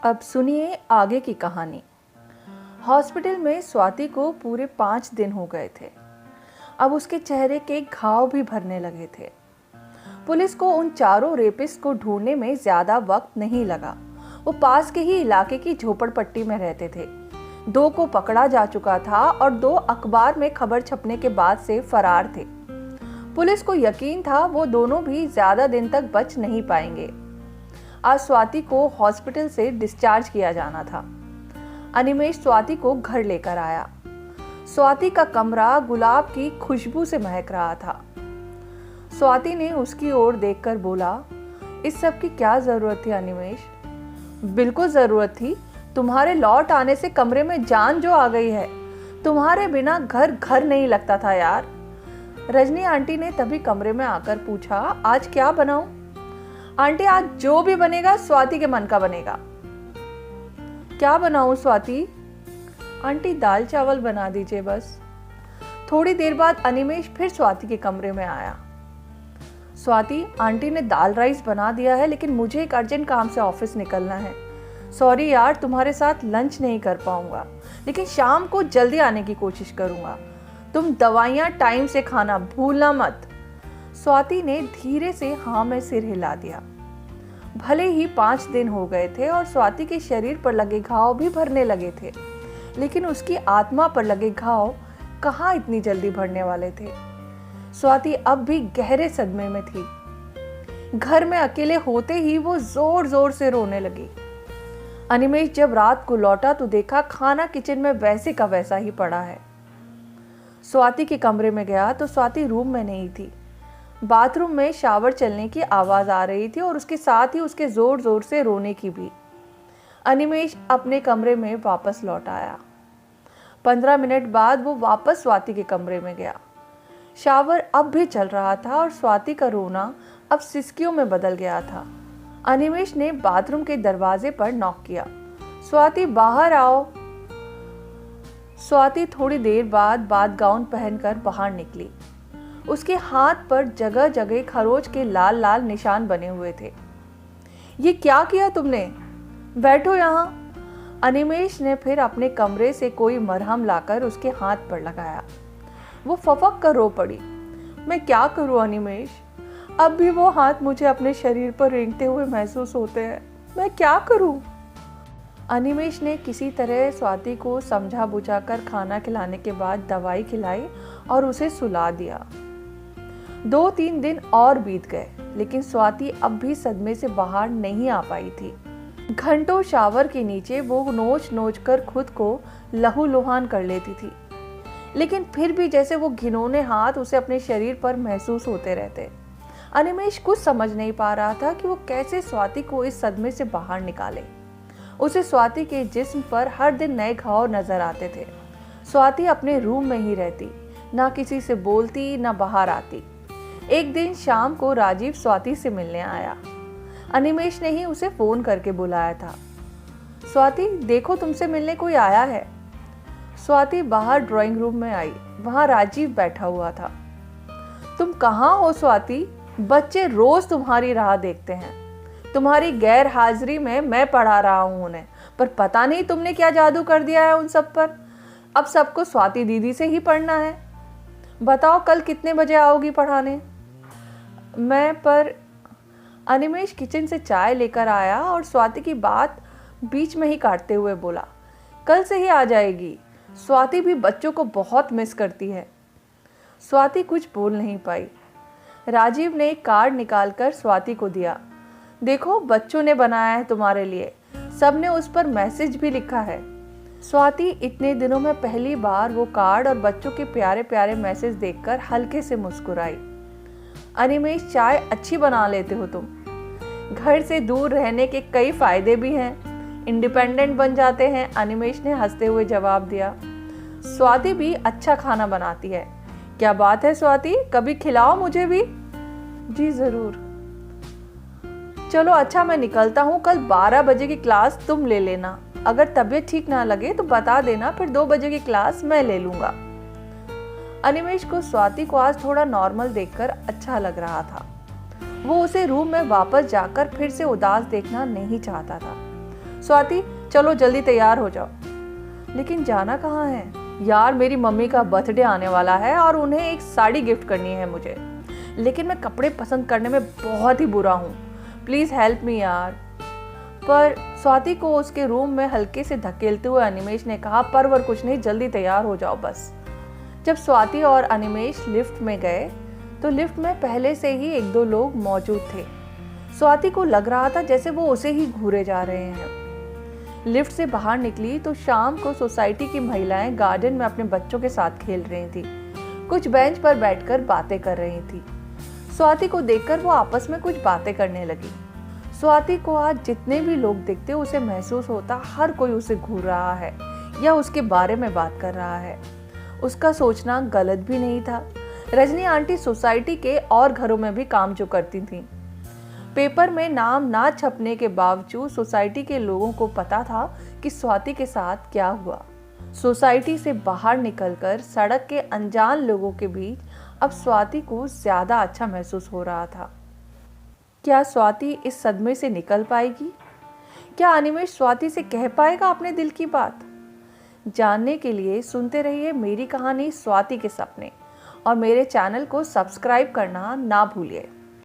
अब सुनिए आगे की कहानी। हॉस्पिटल में स्वाति को पूरे 5 दिन हो गए थे। अब उसके चेहरे के घाव भी भरने लगे थे। पुलिस को उन चारों रेपिस्ट को ढूंढने में ज्यादा वक्त नहीं लगा। वो पास के ही इलाके की झोपड़पट्टी में रहते थे। 2 को पकड़ा जा चुका था और 2 अखबार में खबर छपने के बाद से फरार थे। पुलिस को यकीन था वो दोनों भी ज्यादा दिन तक बच नहीं पाएंगे। आज स्वाति को हॉस्पिटल से डिस्चार्ज किया जाना था। अनिमेष स्वाति को घर लेकर आया। स्वाति का कमरा गुलाब की खुशबू से महक रहा था। स्वाति ने उसकी ओर देखकर बोला, इस सब की क्या जरूरत थी अनिमेष? बिल्कुल जरूरत थी। तुम्हारे लौट आने से कमरे में जान जो आ गई है। तुम्हारे बिना घर घर नहीं लगता था यार। रजनी आंटी ने तभी कमरे में आकर पूछा, आज क्या बनाऊं? आंटी, आज जो भी बनेगा स्वाति के मन का बनेगा। क्या बनाऊं स्वाति? आंटी, दाल चावल बना दीजिए बस। थोड़ी देर बाद अनिमेष फिर स्वाति के कमरे में आया। स्वाति, आंटी ने दाल राइस बना दिया है, लेकिन मुझे एक अर्जेंट काम से ऑफिस निकलना है। सॉरी यार, तुम्हारे साथ लंच नहीं कर पाऊंगा, लेकिन शाम को जल्दी आने की कोशिश करूंगा। तुम दवाइयां टाइम से खाना भूलना मत। स्वाति ने धीरे से हाँ में सिर हिला दिया। भले ही 5 दिन हो गए थे और स्वाति के शरीर पर लगे घाव भी भरने लगे थे, लेकिन उसकी आत्मा पर लगे घाव कहाँ इतनी जल्दी भरने वाले थे। स्वाति अब भी गहरे सदमे में थी। घर में अकेले होते ही वो जोर जोर से रोने लगी। अनिमेष जब रात को लौटा तो देखा खाना किचन में वैसे का वैसा ही पड़ा है। स्वाति के कमरे में गया तो स्वाति रूम में नहीं थी। बाथरूम में शावर चलने की आवाज आ रही थी और उसके साथ ही उसके जोर जोर से रोने की भी। अनिमेष अपने कमरे में वापस लौट आया। 15 मिनट बाद वो वापस स्वाति के कमरे में गया। शावर अब भी चल रहा था और स्वाति का रोना अब सिसकियों में बदल गया था। अनिमेष ने बाथरूम के दरवाजे पर नॉक किया। स्वाति, बाहर आओ। स्वाति थोड़ी देर बाद गाउन पहनकर बाहर निकली। उसके हाथ पर जगह जगह खरोच के लाल लाल निशान बने हुए थे। ये क्या किया तुमने? बैठो यहाँ। अनिमेष ने फिर अपने कमरे से कोई मरहम लाकर उसके हाथ पर लगाया। वो फफक कर रो पड़ी। मैं क्या करूं अनिमेष? अब भी वो हाथ मुझे अपने शरीर पर रेंगते हुए महसूस होते हैं। मैं क्या करूं? अनिमेष ने किसी तरह स्वाति को समझा बुझाकर खाना खिलाने के बाद दवाई खिलाई और उसे सुला दिया। 2-3 दिन और बीत गए, लेकिन स्वाति अब भी सदमे से बाहर नहीं आ पाई थी। घंटों शावर के नीचे वो नोच नोच कर खुद को लहूलुहान कर लेती थी, लेकिन फिर भी जैसे वो घिनौने हाथ उसे अपने शरीर पर महसूस होते रहते। अनिमेष कुछ समझ नहीं पा रहा था कि वो कैसे स्वाति को इस सदमे से बाहर निकाले। उसे स्वाति के जिस्म पर हर दिन नए घाव नजर आते थे। स्वाति अपने रूम में ही रहती, ना किसी से बोलती ना बाहर आती। एक दिन शाम को राजीव स्वाति से मिलने आया। अनिमेष ने ही उसे फोन करके बुलाया था। स्वाति, देखो तुमसे मिलने कोई आया है। स्वाति बाहर ड्राइंग रूम में आई। वहां राजीव बैठा हुआ था। तुम कहाँ हो स्वाति? बच्चे रोज तुम्हारी राह देखते हैं। तुम्हारी गैर हाजिरी में मैं पढ़ा रहा हूं उन्हें, पर पता नहीं तुमने क्या जादू कर दिया है उन सब पर। अब सबको स्वाति दीदी से ही पढ़ना है। बताओ कल कितने बजे आओगी पढ़ाने? पर अनिमेष किचन से चाय लेकर आया और स्वाति की बात बीच में ही काटते हुए बोला, कल से ही आ जाएगी। स्वाति भी बच्चों को बहुत मिस करती है। स्वाति कुछ बोल नहीं पाई। राजीव ने एक कार्ड निकालकर स्वाति को दिया। देखो, बच्चों ने बनाया है तुम्हारे लिए। सबने उस पर मैसेज भी लिखा है। स्वाति इतने दिनों में पहली बार वो कार्ड और बच्चों के प्यारे प्यारे मैसेज देखकर हल्के से मुस्कुराई। अनिमेष, चाय अच्छी बना लेते हो तुम। घर से दूर रहने के कई फायदे भी हैं, इंडिपेंडेंट बन जाते हैं। अनिमेष ने हंसते हुए जवाब दिया। स्वाति भी अच्छा खाना बनाती है। क्या बात है स्वाति, कभी खिलाओ मुझे भी। जी जरूर। चलो अच्छा, मैं निकलता हूँ। कल 12 बजे की क्लास तुम ले लेना। अगर तबीयत ठीक ना लगे तो बता देना, फिर 2 बजे की क्लास मैं ले लूंगा। अनिमेष को स्वाति को आज थोड़ा नॉर्मल देखकर अच्छा लग रहा था। वो उसे रूम में वापस जाकर फिर से उदास देखना नहीं चाहता था। स्वाति चलो जल्दी तैयार हो जाओ। लेकिन जाना कहाँ है? यार मेरी मम्मी का बर्थडे आने वाला है और उन्हें एक साड़ी गिफ्ट करनी है मुझे, लेकिन मैं कपड़े पसंद करने में बहुत ही बुरा हूँ, प्लीज़ हेल्प मी यार। पर स्वाति को उसके रूम में हल्के से धकेलते हुए अनिमेश ने कहा, परवर कुछ नहीं, जल्दी तैयार हो जाओ बस। जब स्वाति और अनिमेश लिफ्ट में गए तो लिफ्ट में पहले से ही एक दो लोग मौजूद थे। स्वाति को लग रहा था जैसे वो उसे ही घूरे जा रहे हैं। लिफ्ट से बाहर निकली तो शाम को सोसाइटी की महिलाएं गार्डन में अपने बच्चों के साथ खेल रही थी, कुछ बेंच पर बैठकर बातें कर रही थी। स्वाति को देखकर वो आपस में कुछ बातें करने लगी। स्वाति को आज जितने भी लोग दिखते उसे महसूस होता हर कोई उसे घूर रहा है या उसके बारे में बात कर रहा है। उसका सोचना गलत भी नहीं था। रजनी आंटी सोसाइटी के और घरों में भी काम जो करती थीं। पेपर में नाम ना छपने के बावजूद सोसाइटी के लोगों को पता था कि स्वाति के साथ क्या हुआ। सोसाइटी से बाहर निकलकर सड़क के अनजान लोगों के बीच अब स्वाति को ज्यादा अच्छा महसूस हो रहा था। क्या स्वाति इस सदमे से निकल पाएगी? क्या अनिमेश स्वाति से कह पाएगा अपने दिल की बात? जानने के लिए सुनते रहिए मेरी कहानी स्वाति के सपने और मेरे चैनल को सब्सक्राइब करना ना भूलिए।